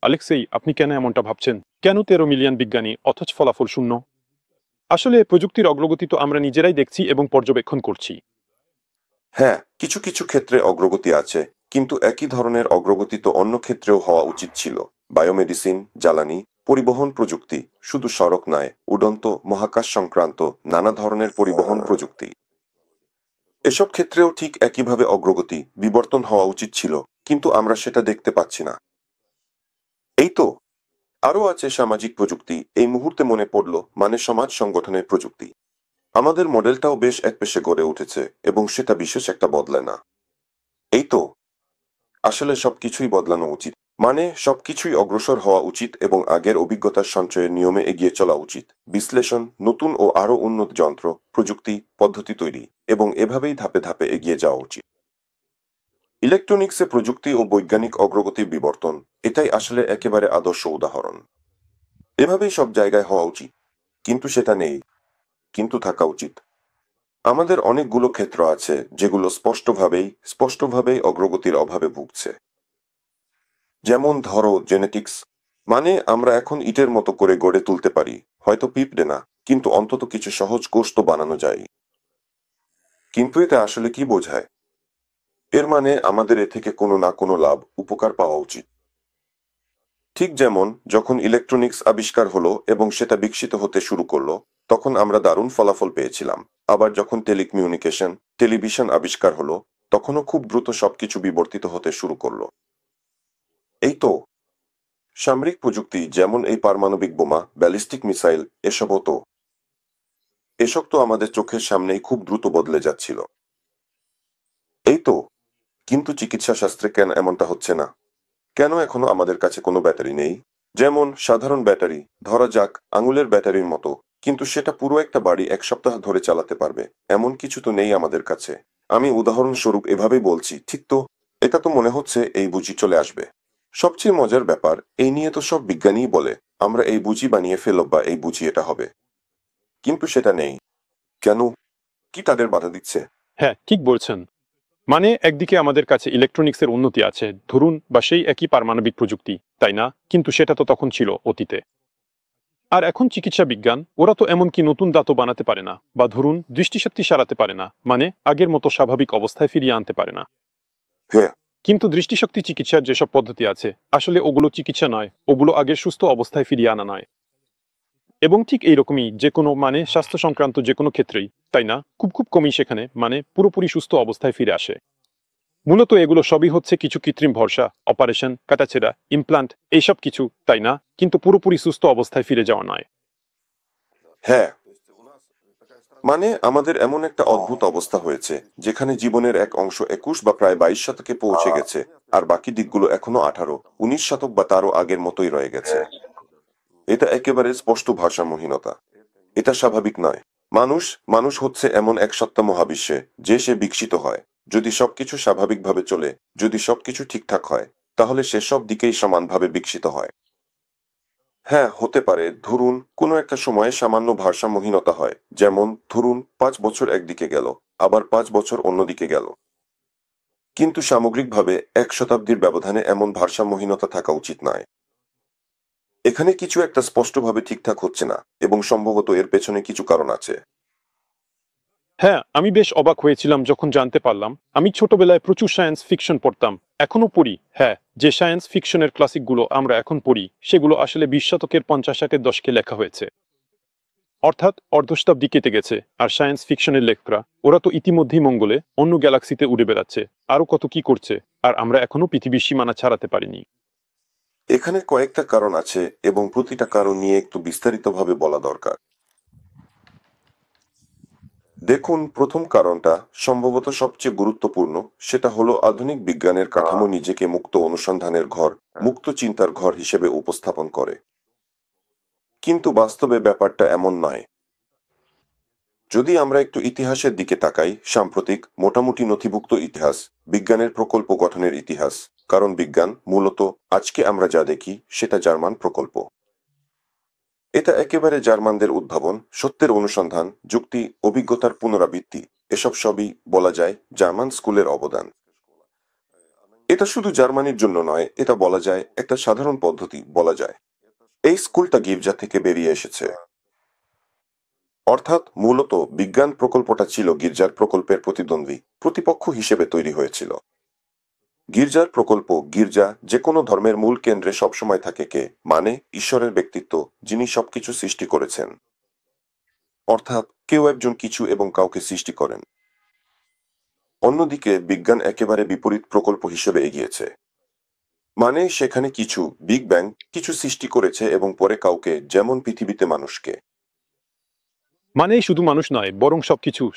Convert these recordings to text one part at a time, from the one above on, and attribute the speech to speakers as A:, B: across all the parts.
A: আলেক্সেই, আপনি কেন এমনটা ভাবছেন? কেন 13 মিলিয়ন বিজ্ঞানী অথচ ফলাফল শূন্য? আসলে প্রযুক্তির অগ্রগতি তো আমরা নিজেরাই দেখছি এবং পর্যবেক্ষণ করছি।
B: হ্যাঁ, কিছু কিছু ক্ষেত্রে অগ্রগতি আছে, কিন্তু একই ধরনের অগ্রগতি তো অন্য ক্ষেত্রেও হওয়া উচিত ছিল। বায়োমেডিসিন, জ্বালানি, পরিবহন প্রযুক্তি, শুধু সড়ক নয়, উড়ন্ত, মহাকাশ সংক্রান্ত নানা ধরনের পরিবহন প্রযুক্তি। এসব ক্ষেত্রেও ঠিক একইভাবে অগ্রগতি, বিবর্তন হওয়া উচিত ছিল, কিন্তু আমরা সেটা দেখতে পাচ্ছি না। এই তো। আরও আছে সামাজিক প্রযুক্তি, এই মুহূর্তে মনে পড়ল, মানে সমাজ সংগঠনের প্রযুক্তি। আমাদের মডেলটাও বেশ একপেশে গড়ে উঠেছে, এবং সেটা বিশেষ একটা বদলায় না। এই তো। আসলে সবকিছুই বদলানো উচিত। মানে সবকিছুই অগ্রসর হওয়া উচিত এবং আগের অভিজ্ঞতার সঞ্চয়ের নিয়মে এগিয়ে চলা উচিত। বিশ্লেষণ, নতুন ও আরও উন্নত যন্ত্র, প্রযুক্তি, পদ্ধতি তৈরি, এবং এভাবেই ধাপে ধাপে এগিয়ে যাওয়া উচিত। ইলেকট্রনিক্সে প্রযুক্তি ও বৈজ্ঞানিক অগ্রগতির বিবর্তন, এটাই আসলে একেবারে আদর্শ উদাহরণ। এভাবেই সব জায়গায় হওয়া উচিত, কিন্তু সেটা নেই, কিন্তু থাকা উচিত। আমাদের অনেকগুলো ক্ষেত্র আছে যেগুলো স্পষ্টভাবেই অগ্রগতির অভাবে ভুগছে। যেমন ধরো জেনেটিক্স, মানে আমরা এখন ইটের মতো করে গড়ে তুলতে পারি, হয়তো পিঁপড়ে না, কিন্তু অন্তত কিছু সহজ কোষ তো বানানো যায়। কিন্তু এটা আসলে কি বোঝায়? এর মানে আমাদের এ থেকে কোনো না কোনো লাভ, উপকার পাওয়া উচিত। ঠিক যেমন যখন ইলেকট্রনিক্স আবিষ্কার হলো এবং সেটা বিকশিত হতে শুরু করলো, তখন আমরা দারুণ ফলাফল পেয়েছিলাম। আবার যখন টেলিকমিউনিকেশন, টেলিভিশন আবিষ্কার হলো, তখনও খুব দ্রুত সবকিছু বিবর্তিত হতে শুরু করলো। এই তো। সামরিক প্রযুক্তি, যেমন এই পারমাণবিক বোমা, ব্যালিস্টিক মিসাইল, এসব তো আমাদের চোখের সামনেই খুব দ্রুত বদলে যাচ্ছিল। এই তো। কিন্তু চিকিৎসা শাস্ত্রে কেন এমনটা হচ্ছে না? কেন এখনো আমাদের কাছে কোনো ব্যাটারি নেই? যেমন সাধারণ ব্যাটারি, ধরা যাক আঙুলের ব্যাটারির মতো, কিন্তু সেটা পুরো একটা বাড়ি 1 সপ্তাহ ধরে চালাতে পারবে, এমন কিছু তো নেই আমাদের কাছে। আমি উদাহরণস্বরূপ এভাবেই বলছি, ঠিক তো? এটা তো মনে হচ্ছে এই বুঝি চলে আসবে। সবচেয়ে মজার ব্যাপার, এই নিয়ে তো সব বিজ্ঞানীই বলে, আমরা এই বুঝি বানিয়ে ফেলব বা এই বুঝি এটা হবে। কিন্তু সেটা নেই। কেন? কি তাদের বাধা দিচ্ছে?
A: হ্যাঁ, ঠিক বলছেন। মানে একদিকে আমাদের কাছে ইলেকট্রনিক্সের উন্নতি আছে, ধরুন, বা সেই একই পারমাণবিক প্রযুক্তি, তাই না? কিন্তু সেটা তো তখন ছিল অতীতে। আর এখন চিকিৎসা বিজ্ঞান, ওরা তো এমনকি নতুন দাঁতও বানাতে পারে না, বা ধরুন দৃষ্টিশক্তি সারাতে পারে না, মানে আগের মতো স্বাভাবিক অবস্থায় ফিরিয়ে আনতে পারে না।
B: হ্যাঁ।
A: কিন্তু দৃষ্টিশক্তি চিকিৎসার যেসব পদ্ধতি আছে, আসলে ওগুলো চিকিৎসা নয়, ওগুলো আগের সুস্থ অবস্থায় ফিরিয়ে আনা নয়। এবং ঠিক এইরকমই যে কোনো, মানে স্বাস্থ্য সংক্রান্ত যে কোনো ক্ষেত্রেই, তাই না, খুব খুব কমই সেখানে মানে পুরোপুরি সুস্থ অবস্থায় ফিরে আসে। মূলত এগুলো সবই হচ্ছে কিছু কৃত্রিম ভরসা, অপারেশন, কাটাছেঁড়া, ইমপ্লান্ট, এইসব কিছু, তাই না, কিন্তু পুরোপুরি সুস্থ অবস্থায় ফিরে যাওয়া নয়।
B: হ্যাঁ। মানে আমাদের এমন একটা অদ্ভুত অবস্থা হয়েছে, যেখানে জীবনের এক অংশ 21 বা প্রায় 22 শতকে পৌঁছে গেছে, আর বাকি দিকগুলো এখনো 18, 19 শতক বা তারও আগের মতোই রয়ে গেছে। এটা একেবারে স্পষ্ট ভারসাম্যহীনতা। এটা স্বাভাবিক নয়। মানুষ মানুষ হচ্ছে এমন এক সত্তা মহাবিশ্বে, যে সে বিকশিত হয়। যদি সবকিছু স্বাভাবিকভাবে চলে, যদি সবকিছু ঠিকঠাক হয়, তাহলে সে সব দিকেই সমানভাবে বিকশিত হয়। হ্যাঁ, হতে পারে, ধরুন কোনো একটা সময়ে সামান্য ভারসাম্যহীনতা হয়, যেমন ধরুন 5 বছর একদিকে গেল, আবার 5 বছর অন্যদিকে গেল। কিন্তু সামগ্রিকভাবে 1 শতাব্দীর ব্যবধানে এমন ভারসাম্যহীনতা থাকা উচিত নয়। এখানে কিছু একটা স্পষ্টভাবে ঠিকঠাক হচ্ছে না, এবং সম্ভবত এর পেছনে কিছু কারণ আছে।
A: হ্যাঁ, আমি বেশ অবাক হয়েছিলাম যখন জানতে পারলাম, আমি ছোটবেলায় প্রচুর সায়েন্স ফিকশন পড়তাম, এখনো পড়ি, হ্যাঁ, যে সায়েন্স ফিকশনের ক্লাসিকগুলো আমরা এখন পড়ি, সেগুলো আসলে 20 শতকের 50-এর দশকে লেখা হয়েছে। অর্থাৎ অর্ধশতাব্দী কেটে গেছে, আর সায়েন্স ফিকশনের লেখকরা, ওরা তো ইতিমধ্যেই মঙ্গলে, অন্য গ্যালাক্সিতে উড়ে বেড়াচ্ছে, আরো কত কি করছে, আর আমরা এখনো পৃথিবীর সীমানা ছাড়াতে পারিনি।
B: এখানে কয়েকটা কারণ আছে, এবং প্রতিটা কারণ নিয়ে একটু বিস্তারিতভাবে বলা দরকার। দেখুন, প্রথম কারণটা সম্ভবত সবচেয়ে গুরুত্বপূর্ণ, সেটা হলো আধুনিক বিজ্ঞানের কাঠামো নিজেকে মুক্ত অনুসন্ধানের ঘর, মুক্ত চিন্তার ঘর হিসেবে উপস্থাপন করে। কিন্তু বাস্তবে ব্যাপারটা এমন নয়। যদি আমরা একটু ইতিহাসের দিকে তাকাই, সাম্প্রতিক মোটামুটি নথিভুক্ত ইতিহাস, বিজ্ঞানের প্রকল্প গঠনের ইতিহাস, কারণ বিজ্ঞান মূলত আজকে আমরা যা দেখি সেটা জার্মান প্রকল্প। এটা একেবারে জার্মানদের উদ্ভাবন, সত্যের অনুসন্ধান, যুক্তি, অভিজ্ঞতার পুনরাবৃত্তি, এসব সবই বলা যায় জার্মান স্কুলের অবদান। এটা শুধু জার্মানির জন্য নয়, এটা বলা যায় একটা সাধারণ পদ্ধতি বলা যায়। এই স্কুলটা গির্জা থেকে বেরিয়ে এসেছে। অর্থাৎ মূলত বিজ্ঞান প্রকল্পটা ছিল গির্জার প্রকল্পের প্রতিদ্বন্দ্বী প্রতিপক্ষ হিসেবে তৈরি হয়েছিল। গির্জার প্রকল্প, গির্জা যে কোনো ধর্মের মূল কেন্দ্রে সবসময় থাকে কে, মানে ঈশ্বরের ব্যক্তিত্ব, যিনি সবকিছু সৃষ্টি করেছেন। অর্থাৎ কেউ একজন কিছু এবং কাউকে সৃষ্টি করেন। অন্যদিকে বিজ্ঞান একেবারে বিপরীত প্রকল্প হিসেবে এগিয়েছে। মানে সেখানে কিছু, বিগ ব্যাং, কিছু সৃষ্টি করেছে এবং পরে কাউকে, যেমন পৃথিবীতে মানুষকে।
A: মানে শুধু মানুষ নয়, বরং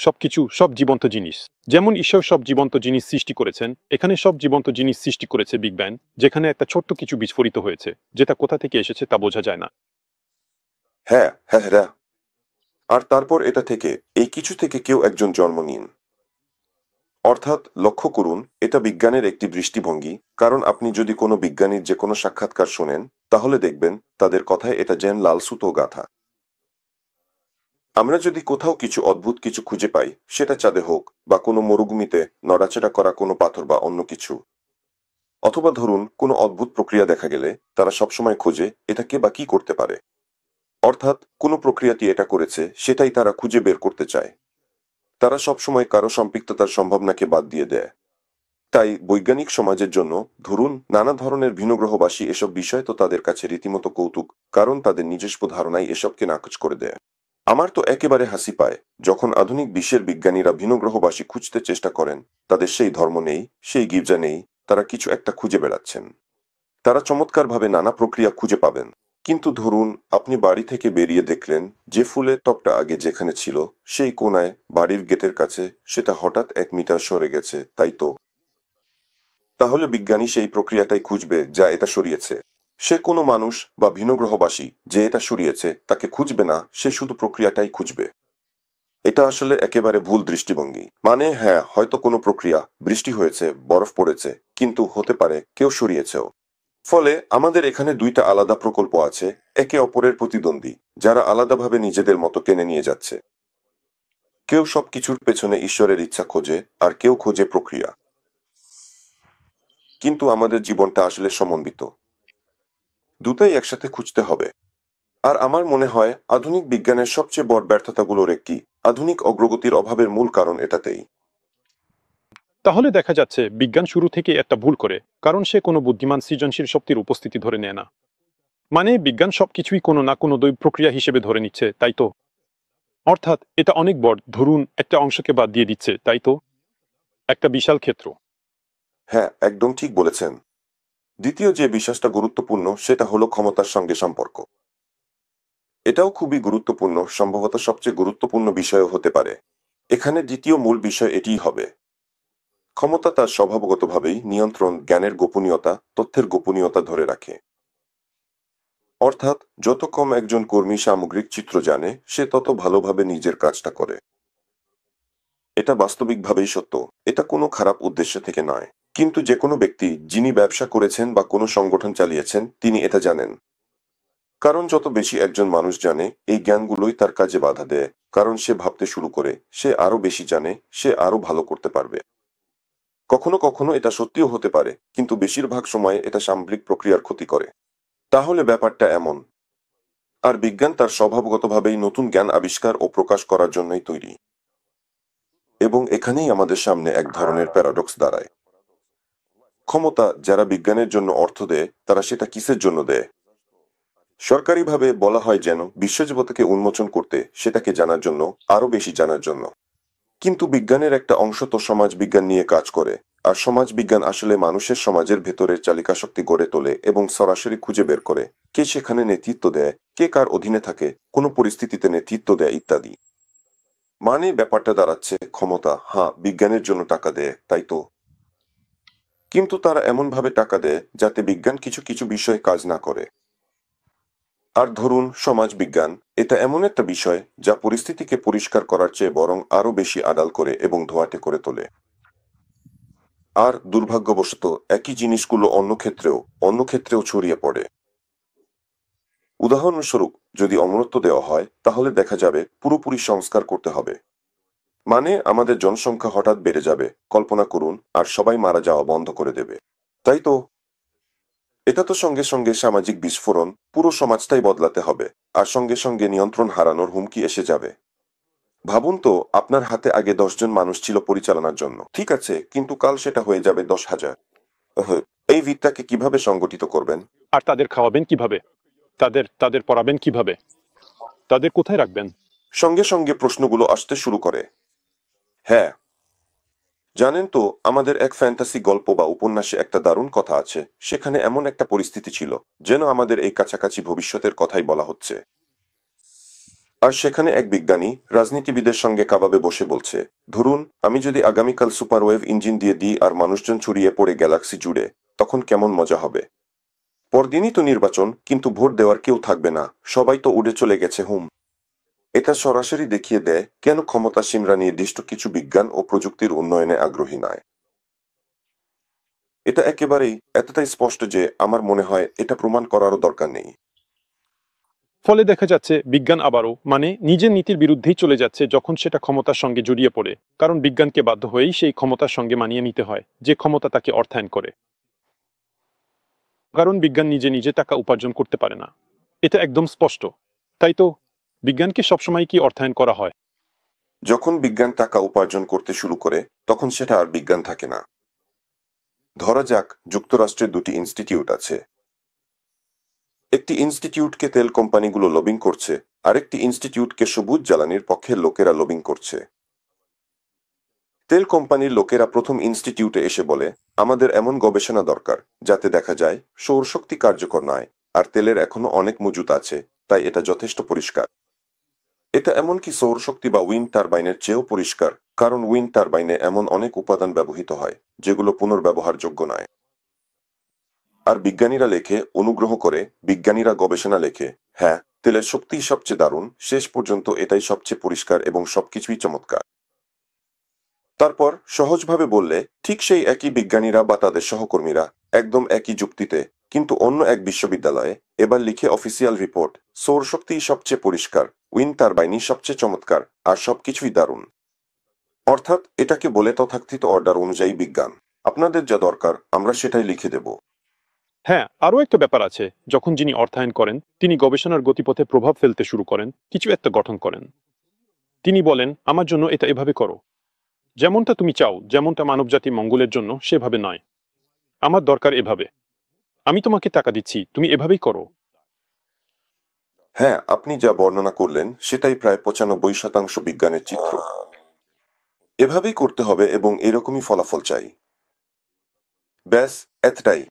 A: সবকিছু সব জীবন্ত জিনিস। যেমন ঈশ্বর সব জীবন্ত জিনিস সৃষ্টি করেছেন, এখানে সব জীবন্ত জিনিস সৃষ্টি করেছে বিগ ব্যাং, যেখানে একটা ছোট্ট কিছু বিস্ফোরিত হয়েছে, যেটা কোথা থেকে এসেছে তা বোঝা যায় না।
B: হ্যাঁ, হ্যাঁ, হ্যাঁ। আর তারপর এটা থেকে, এই কিছু থেকে কেউ একজন জন্ম নিন। অর্থাৎ লক্ষ্য করুন, এটা বিজ্ঞানের একটি দৃষ্টিভঙ্গি, কারণ আপনি যদি কোনো বিজ্ঞানীর যে কোনো সাক্ষাৎকার শোনেন, তাহলে দেখবেন তাদের কথায় এটা যেন লাল সুতো গাঁথা। আমরা যদি কোথাও কিছু অদ্ভুত কিছু খুঁজে পাই, সেটা চাঁদে হোক বা কোনো মরুভূমিতে নড়াচড়া করা কোনো পাথর বা অন্য কিছু, অথবা ধরুন কোনো অদ্ভুত প্রক্রিয়া দেখা গেলে, তারা সবসময় খোঁজে এটা কে বা কি করতে পারে। অর্থাৎ কোনো প্রক্রিয়াটি এটা করেছে সেটাই তারা খুঁজে বের করতে চায়। তারা সবসময় কারো সম্পৃক্ততার সম্ভাবনাকে বাদ দিয়ে দেয়। তাই বৈজ্ঞানিক সমাজের জন্য, ধরুন নানা ধরনের ভিনগ্রহবাসী, এসব বিষয় তো তাদের কাছে রীতিমতো কৌতুক, কারণ তাদের নিজস্ব ধারণাই এসবকে নাকচ করে দেয়। আমার তো একেবারে হাসি পায় যখন আধুনিক বিশ্বের বিজ্ঞানীরা ভিনগ্রহবাসী খুঁজতে চেষ্টা করেন। তাদের সেই ধর্ম নেই, সেই গির্জা নেই, তারা কিছু একটা খুঁজে বেড়াচ্ছেন। তারা চমৎকারভাবে নানা প্রক্রিয়া খুঁজে পাবেন। কিন্তু ধরুন আপনি বাড়ি থেকে বেরিয়ে দেখলেন যে ফুলের টবটা আগে যেখানে ছিল সেই কোনায় বাড়ির গেটের কাছে, সেটা হঠাৎ 1 মিটার সরে গেছে, তাই তো? তাহলে বিজ্ঞানী সেই প্রক্রিয়াটাই খুঁজবে যা এটা সরিয়েছে। সে কোনো মানুষ বা ভিনগ্রহবাসী যে এটা সরিয়েছে তাকে খুঁজবে না, সে শুধু প্রক্রিয়াটাই খুঁজবে। এটা আসলে একেবারে ভুল দৃষ্টিভঙ্গি। মানে হ্যাঁ, হয়তো কোনো প্রক্রিয়া, বৃষ্টি হয়েছে, বরফ পড়েছে, কিন্তু হতে পারে কেউ সরিয়েছেও। ফলে আমাদের এখানে দুইটা আলাদা প্রকল্প আছে, একে অপরের প্রতিদ্বন্দ্বী, যারা আলাদাভাবে নিজেদের মতো টেনে নিয়ে যাচ্ছে। কেউ সবকিছুর পেছনে ঈশ্বরের ইচ্ছা খোঁজে, আর কেউ খোঁজে প্রক্রিয়া। কিন্তু আমাদের জীবনটা আসলে সমন্বিত। দুটোই একসাথে খুঁজতে হবে। আর আমার মনে হয় আধুনিক বিজ্ঞানের সবচেয়ে বড় ব্যর্থতাগুলোর একটি, আধুনিক অগ্রগতির অভাবের মূল কারণ এটাতেই।
A: তাহলে দেখা যাচ্ছে বিজ্ঞান শুরু থেকে একটা ভুল করে, কারণ সে কোনো বুদ্ধিমান সৃজনশীল শক্তির উপস্থিতি ধরে নেয় না। মানে বিজ্ঞান সবকিছুই কোনো না কোনো দৈব প্রক্রিয়া হিসেবে ধরে নিচ্ছে, তাই তো? অর্থাৎ এটা অনেক বড়, ধরুন একটা অংশকে বাদ দিয়ে দিচ্ছে, তাই তো? একটা বিশাল ক্ষেত্র।
B: হ্যাঁ, একদম ঠিক বলেছেন। দ্বিতীয় যে বিশ্বাসটা গুরুত্বপূর্ণ সেটা হলো ক্ষমতার সঙ্গে সম্পর্ক। এটাও খুবই গুরুত্বপূর্ণ, সম্ভবত সবচেয়ে গুরুত্বপূর্ণ বিষয়ও হতে পারে। এখানে দ্বিতীয় মূল বিষয় এটিই হবে। ক্ষমতা তার স্বভাবগতভাবেই নিয়ন্ত্রণ, জ্ঞানের গোপনীয়তা, তথ্যের গোপনীয়তা ধরে রাখে। অর্থাৎ যত কম একজন কর্মী সামগ্রিক চিত্র জানে, সে তত ভালোভাবে নিজের কাজটা করে। এটা বাস্তবিকভাবেই সত্য। এটা কোনো খারাপ উদ্দেশ্য থেকে নয়। কিন্তু যে কোনো ব্যক্তি যিনি ব্যবসা করেছেন বা কোনো সংগঠন চালিয়েছেন, তিনি এটা জানেন। কারণ যত বেশি একজন মানুষ জানে, এই জ্ঞানগুলোই তার কাজে বাধা দেয়। কারণ সে ভাবতে শুরু করে, সে আরো বেশি জানে, সে আরো ভালো করতে পারবে। কখনো কখনো এটা সত্যিও হতে পারে, কিন্তু বেশিরভাগ সময় এটা সামগ্রিক প্রক্রিয়ার ক্ষতি করে। তাহলে ব্যাপারটা এমন। আর বিজ্ঞান তার স্বভাবগতভাবেই নতুন জ্ঞান আবিষ্কার ও প্রকাশ করার জন্যই তৈরি। এবং এখানেই আমাদের সামনে এক ধরনের প্যারাডক্স দাঁড়ায়। ক্ষমতা যারা বিজ্ঞানের জন্য অর্থ দেয়, তারা সেটা কিসের জন্য দেয়? সরকারিভাবে বলা হয় যেন বিশ্বজগতকে উন্মোচন করতে, সেটাকে জানার জন্য, আরো বেশি জানার জন্য। কিন্তু বিজ্ঞানের একটা অংশ তো সমাজ বিজ্ঞান নিয়ে কাজ করে। আর সমাজ বিজ্ঞান আসলে মানুষের সমাজের ভেতরের চালিকাশক্তি গড়ে তোলে এবং সরাসরি খুঁজে বের করে কে সেখানে নেতৃত্ব দেয়, কে কার অধীনে থাকে, কোন পরিস্থিতিতে নেতৃত্ব দেয় ইত্যাদি। মানে ব্যাপারটা দাঁড়াচ্ছে ক্ষমতা, হ্যাঁ, বিজ্ঞানের জন্য টাকা দেয়, তাই তো? কিন্তু তারা এমনভাবে টাকা দেয় যাতে বিজ্ঞান কিছু কিছু বিষয়ে কাজ না করে। আর ধরুন সমাজ বিজ্ঞান, এটা এমন একটা বিষয় যা পরিস্থিতিকে পরিষ্কার করার চেয়ে বরং আরো বেশি আড়াল করে এবং ধোঁয়াটে করে তোলে। আর দুর্ভাগ্যবশত একই জিনিসগুলো অন্য ক্ষেত্রেও ছড়িয়ে পড়ে। উদাহরণস্বরূপ, যদি অমরত্ব দেওয়া হয় তাহলে দেখা যাবে পুরোপুরি সংস্কার করতে হবে। মানে আমাদের জনসংখ্যা হঠাৎ বেড়ে যাবে, কল্পনা করুন, আর সবাই মারা যাওয়া বন্ধ করে দেবে। তাই তো, এটা তো সঙ্গে সঙ্গে সামাজিক বিস্ফোরণ, পুরো সমাজটাই বদলাতে হবে, আর সঙ্গে সঙ্গে নিয়ন্ত্রণ হারানোর হুমকি এসে যাবে। ভাবুন তো, আপনার হাতে আগে 10 জন মানুষ ছিল পরিচালনার জন্য, ঠিক আছে, কিন্তু কাল সেটা হয়ে যাবে 10,000। আহ, এই ভিড়টাকে কিভাবে সংগঠিত করবেন?
A: আর তাদের খাওয়াবেন কিভাবে? তাদের তাদের পড়াবেন কিভাবে? তাদের কোথায় রাখবেন?
B: সঙ্গে সঙ্গে প্রশ্নগুলো আসতে শুরু করে। হ্যাঁ, জানেন তো, আমাদের এক ফ্যান্টাসি গল্প বা উপন্যাসে একটা দারুণ কথা আছে, সেখানে এমন একটা পরিস্থিতি ছিল, যেন আমাদের এই কাছাকাছি ভবিষ্যতের কথাই বলা হচ্ছে। আর সেখানে এক বিজ্ঞানী রাজনীতিবিদের সঙ্গে কাবাবে বসে বলছে, ধরুন আমি যদি আগামীকাল সুপারওয়েভ ইঞ্জিন দিয়ে দিই আর মানুষজন ছড়িয়ে পড়ে গ্যালাক্সি জুড়ে, তখন কেমন মজা হবে। পরদিনই তো নির্বাচন, কিন্তু ভোট দেওয়ার কেউ থাকবে না, সবাই তো উড়ে চলে গেছে হুম। এটা সরাসরি দেখিয়ে দেয় কেন ক্ষমতাসীনরা নির্দিষ্ট কিছু বিজ্ঞান ও প্রযুক্তির উন্নয়নে আগ্রহী নয়। এটা একেবারেই এতটাই স্পষ্ট যে আমার মনে হয় এটা প্রমাণ করারও দরকার নেই।
A: ফলে দেখা যাচ্ছে বিজ্ঞান আবারও নিজের নীতির বিরুদ্ধেই চলে যাচ্ছে যখন সেটা ক্ষমতার সঙ্গে জড়িয়ে পড়ে, কারণ বিজ্ঞানকে বাধ্য হয়েই সেই ক্ষমতার সঙ্গে মানিয়ে নিতে হয় যে ক্ষমতা তাকে অর্থায়ন করে, কারণ বিজ্ঞান নিজে নিজে টাকা উপার্জন করতে পারে না। এটা একদম স্পষ্ট। তাই তো, বিজ্ঞানকে সবসময় কি অর্থায়ন করা হয়?
B: যখন বিজ্ঞান টাকা উপার্জন করতে শুরু করে, তখন সেটা আর বিজ্ঞান থাকে না। ধরা যাক যুক্তরাষ্ট্রের দুটি ইনস্টিটিউট আছে। একটি ইনস্টিটিউটকে তেল কোম্পানিগুলো লবিং করছে, আরেকটি ইনস্টিটিউটকে সবুজ জ্বালানির পক্ষের লোকেরা লবিং করছে। তেল কোম্পানির লোকেরা প্রথম ইনস্টিটিউটে এসে বলে, আমাদের এমন গবেষণা দরকার যাতে দেখা যায় সৌরশক্তি কার্যকর নয়, আর তেলের এখনো অনেক মজুত আছে, তাই এটা যথেষ্ট পরিষ্কার। এটা এমনকি সৌরশক্তি বা উইন্ড টারবাইনের চেয়েও পরিষ্কার, কারণ উইন্ড টারবাইনে এমন অনেক উপাদান ব্যবহৃত হয় যেগুলো পুনর্ব্যবহারযোগ্য নয়। আর বিজ্ঞানীরা লেখে, অনুগ্রহ করে বিজ্ঞানীরা গবেষণা লেখে, হ্যাঁ, তেলের শক্তিই সবচেয়ে দারুণ, শেষ পর্যন্ত এটাই সবচেয়ে পরিষ্কার এবং সবকিছুই চমৎকার। তারপর সহজভাবে বললে, ঠিক সেই একই বিজ্ঞানীরা বা তাদের সহকর্মীরা, একদম একই যুক্তিতে, কিন্তু অন্য এক বিশ্ববিদ্যালয়ে, এবার লিখে অফিসিয়াল রিপোর্ট, সৌরশক্তিই সবচেয়ে পরিষ্কার, উইন্ড টারবাইনই সবচেয়ে চমৎকার, আর সবকিছুই দারুণ। অর্থাৎ এটাকে বলে তথাকথিত অর্ডার অনুযায়ী বিজ্ঞান। আপনাদের যা দরকার আমরা সেটাই লিখে দেব।
A: হ্যাঁ, আরও একটা ব্যাপার আছে, যখন যিনি অর্থায়ন করেন তিনি গবেষণার গতিপথে প্রভাব ফেলতে শুরু করেন, কিছু একটা গঠন করেন। তিনি বলেন, আমার জন্য এটা এভাবে করো, যেমনটা তুমি চাও, যেমনটা মানবজাতি মঙ্গলের জন্য, সেভাবে নয়। আমার দরকার এভাবে। আমি তোমাকে টাকা দিচ্ছি, তুমি এভাবেই করো।
B: হ্যাঁ, আপনি যা বর্ণনা করলেন সেটাই প্রায় 95% বিজ্ঞানের চিত্র। এভাবেই করতে হবে এবং এরকমই ফলাফল চাই। ব্যাস, এতটাই।